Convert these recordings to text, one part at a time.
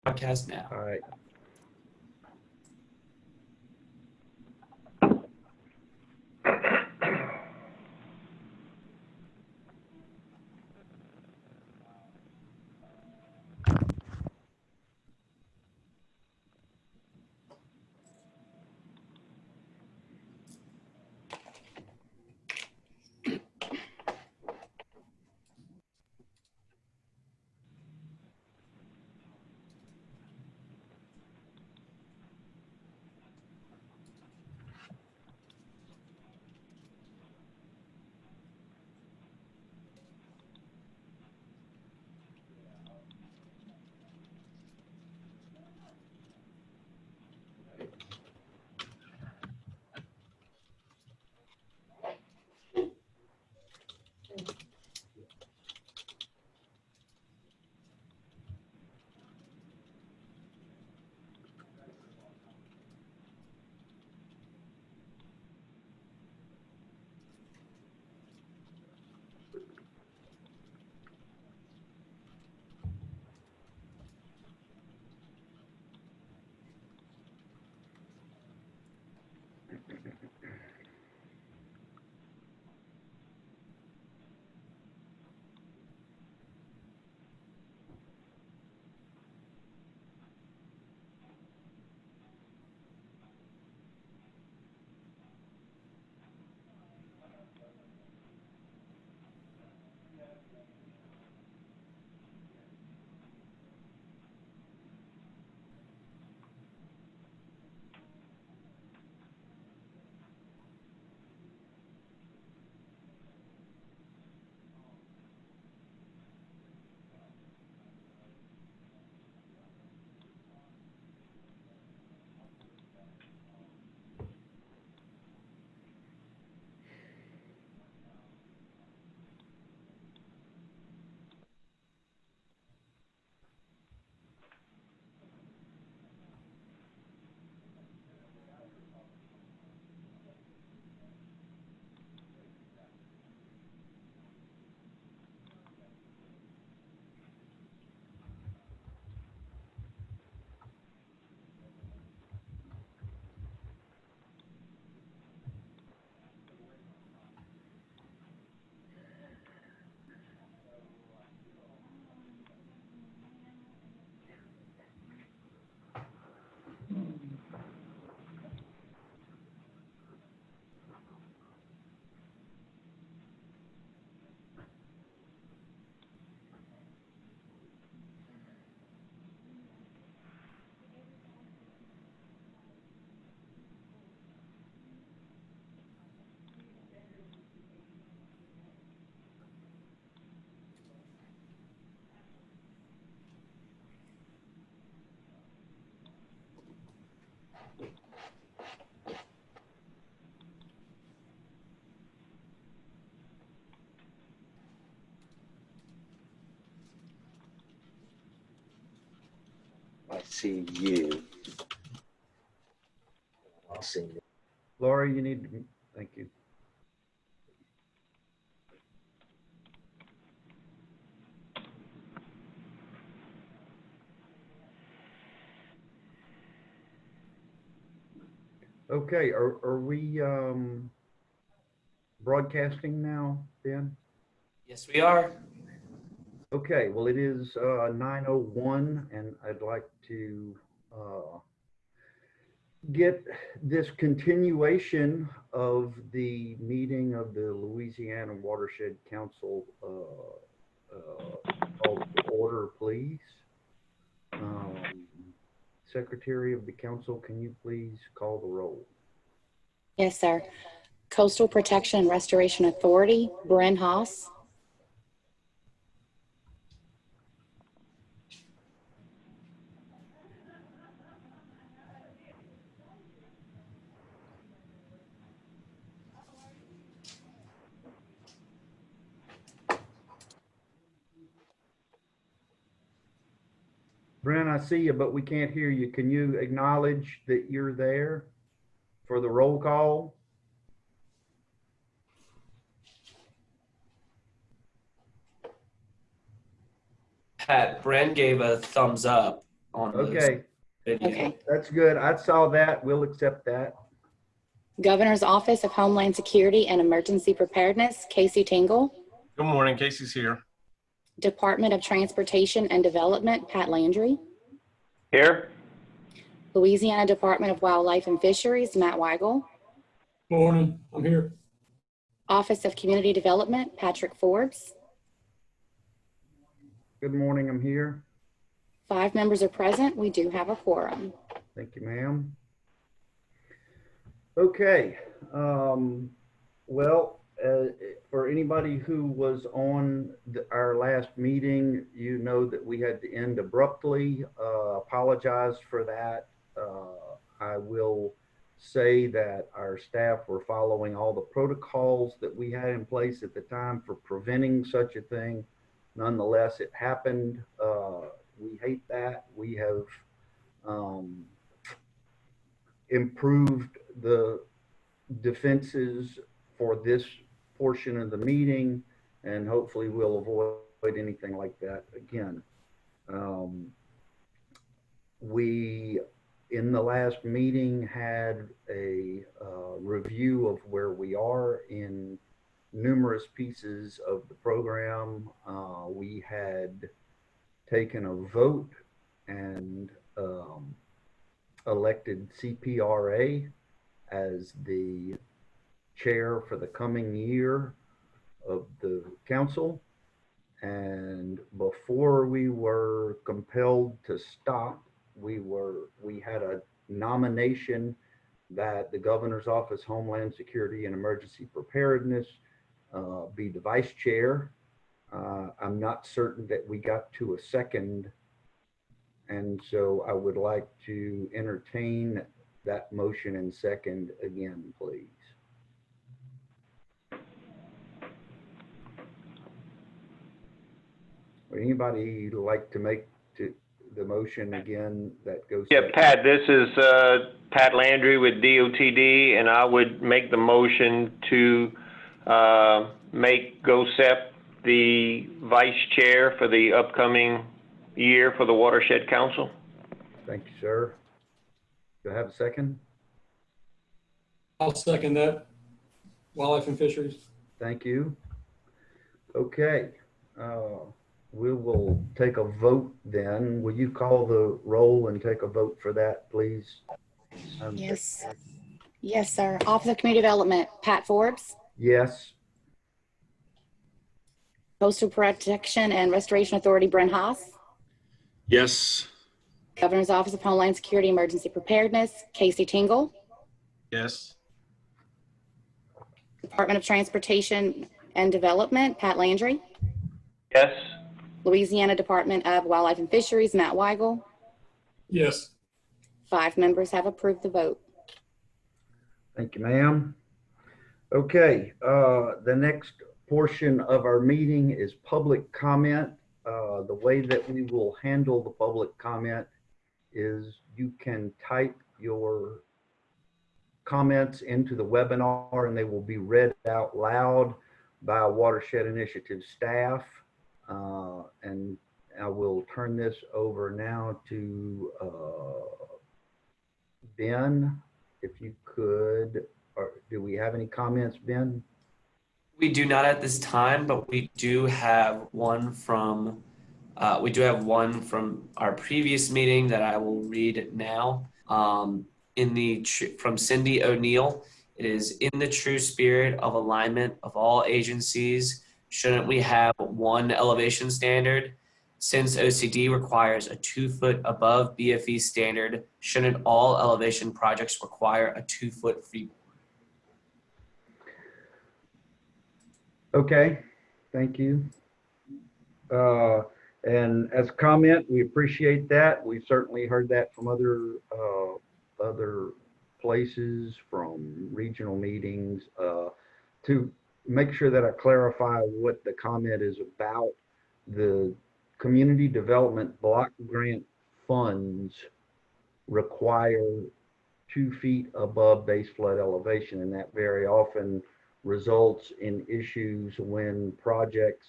Broadcast now. All right. I see you. I see me. Laura, you need to, thank you. Okay, are we broadcasting now, Ben? Yes, we are. Okay, well, it is 9:01, and I'd like to get this continuation of the meeting of the Louisiana Watershed Council called to order, please. Secretary of the Council, can you please call the roll? Yes, sir. Coastal Protection and Restoration Authority, Bren Haas. Bren, I see you, but we can't hear you. Can you acknowledge that you're there for the roll call? Pat, Bren gave a thumbs up. on those Okay, videos. Okay. that's good. I saw that. We'll accept that. Governor's Office of Homeland Security and Emergency Preparedness, Casey Tingle. Good morning, Casey's here. Department of Transportation and Development, Pat Landry. Here. Louisiana Department of Wildlife and Fisheries, Matt Weigel. Morning, I'm here. Office of Community Development, Patrick Forbes. Good morning, I'm here. 5 members are present. We do have a quorum. Thank you, ma'am. Okay, well, for anybody who was on our last meeting, you know that we had to end abruptly. Apologize for that. I will say that our staff were following all the protocols that we had in place at the time for preventing such a thing. Nonetheless, it happened. We hate that. We have improved the defenses for this portion of the meeting, and hopefully we'll avoid anything like that again. We, in the last meeting, had a review of where we are in numerous pieces of the program. We had taken a vote and elected CPRA as the chair for the coming year of the council. And before we were compelled to stop, we had a nomination that the Governor's Office, Homeland Security and Emergency Preparedness be the vice chair. I'm not certain that we got to a second. And so I would like to entertain that motion and second again, please. Would anybody like to make the motion again that goes? Yeah, Pat, this is Pat Landry with DOTD, and I would make the motion to make GOSEP the vice chair for the upcoming year for the Watershed Council. Thank you, sir. Do I have a second? I'll second that. Wildlife and Fisheries. Thank you. Okay. We will take a vote then. Will you call the roll and take a vote for that, please? Yes. Yes, sir. Office of Community Development, Pat Forbes. Yes. Coastal Protection and Restoration Authority, Brent Haas. Yes. Governor's Office of Homeland Security Emergency Preparedness, Casey Tingle. Yes. Department of Transportation and Development, Pat Landry. Yes. Louisiana Department of Wildlife and Fisheries, Matt Weigel. Yes. 5 members have approved the vote. Thank you, ma'am. Okay, the next portion of our meeting is public comment. The way that we will handle the public comment is you can type your comments into the webinar and they will be read out loud by Watershed Initiative staff. And I will turn this over now to Ben, if you could. Or do we have any comments, Ben? We do not at this time, but we do have one from our previous meeting that I will read now. From Cindy O'Neill, it is in the true spirit of alignment of all agencies. Shouldn't we have one elevation standard? Since OCD requires a 2-foot above BFE standard, shouldn't all elevation projects require a 2-foot freeboard? Okay, thank you. And as a comment, we appreciate that. We've certainly heard that from other places, from regional meetings. To make sure that I clarify what the comment is about, the community development block grant funds require 2 feet above base flood elevation, and that very often results in issues when projects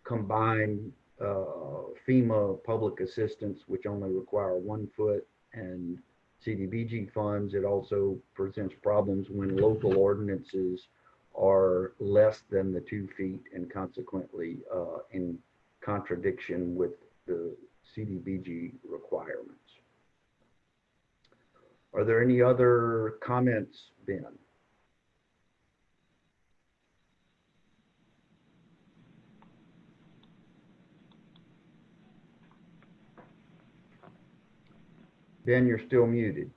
combine FEMA public assistance, which only require 1 foot, and CDBG funds. It also presents problems when local ordinances are less than the 2 feet and consequently in contradiction with the CDBG requirements. Are there any other comments, Ben? Ben, you're still muted.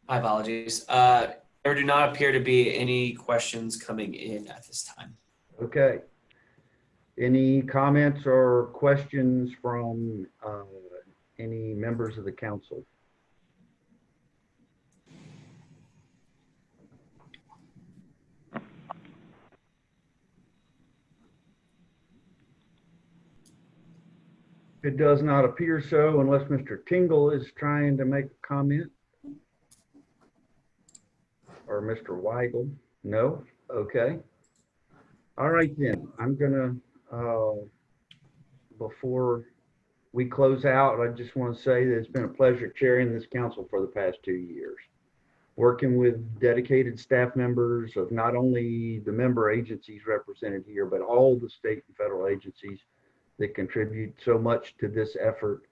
My apologies. There do not appear to be any questions coming in at this time. Okay. Any comments or questions from any members of the council? It does not appear so, unless Mr. Tingle is trying to make a comment. Or Mr. Weigel. No? Okay. All right then. I'm gonna, before we close out, I just want to say that it's been a pleasure chairing this council for the past 2 years. Working with dedicated staff members of not only the member agencies represented here, but all the state and federal agencies that contribute so much to this effort,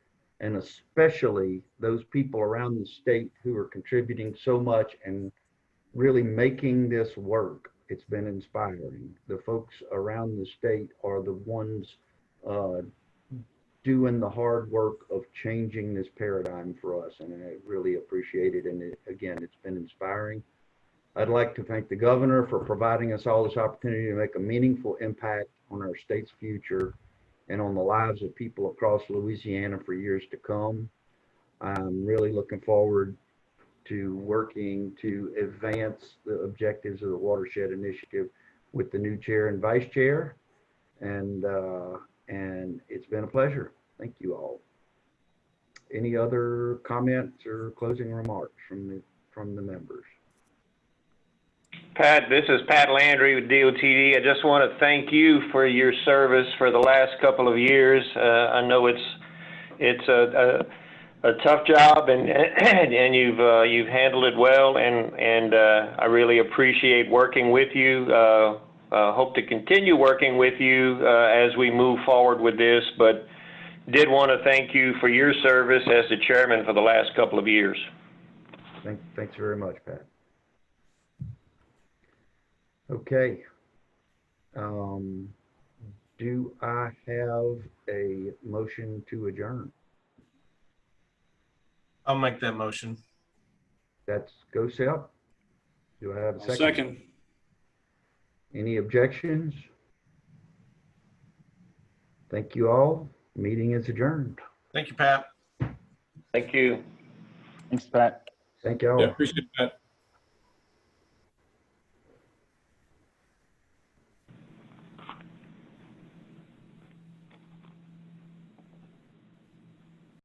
and especially those people around the state who are contributing so much and really making this work. It's been inspiring. The folks around the state are the ones doing the hard work of changing this paradigm for us, and I really appreciate it. And again, it's been inspiring. I'd like to thank the governor for providing us all this opportunity to make a meaningful impact on our state's future and on the lives of people across Louisiana for years to come. I'm really looking forward to working to advance the objectives of the Watershed Initiative with the new chair and vice chair. And it's been a pleasure. Thank you all. Any other comments or closing remarks from the members? Pat, this is Pat Landry with DOTD. I just want to thank you for your service for the last couple of years. I know it's a tough job, and you've handled it well, and I really appreciate working with you. Hope to continue working with you as we move forward with this, but did want to thank you for your service as the chairman for the last couple of years. Thanks very much, Pat. Okay. Do I have a motion to adjourn? I'll make that motion. That's go Sep. Do I have a second? Second. Any objections? Thank you all. Meeting is adjourned. Thank you, Pat. Thank you. Thanks, Pat. Thank you all. Yeah, appreciate that.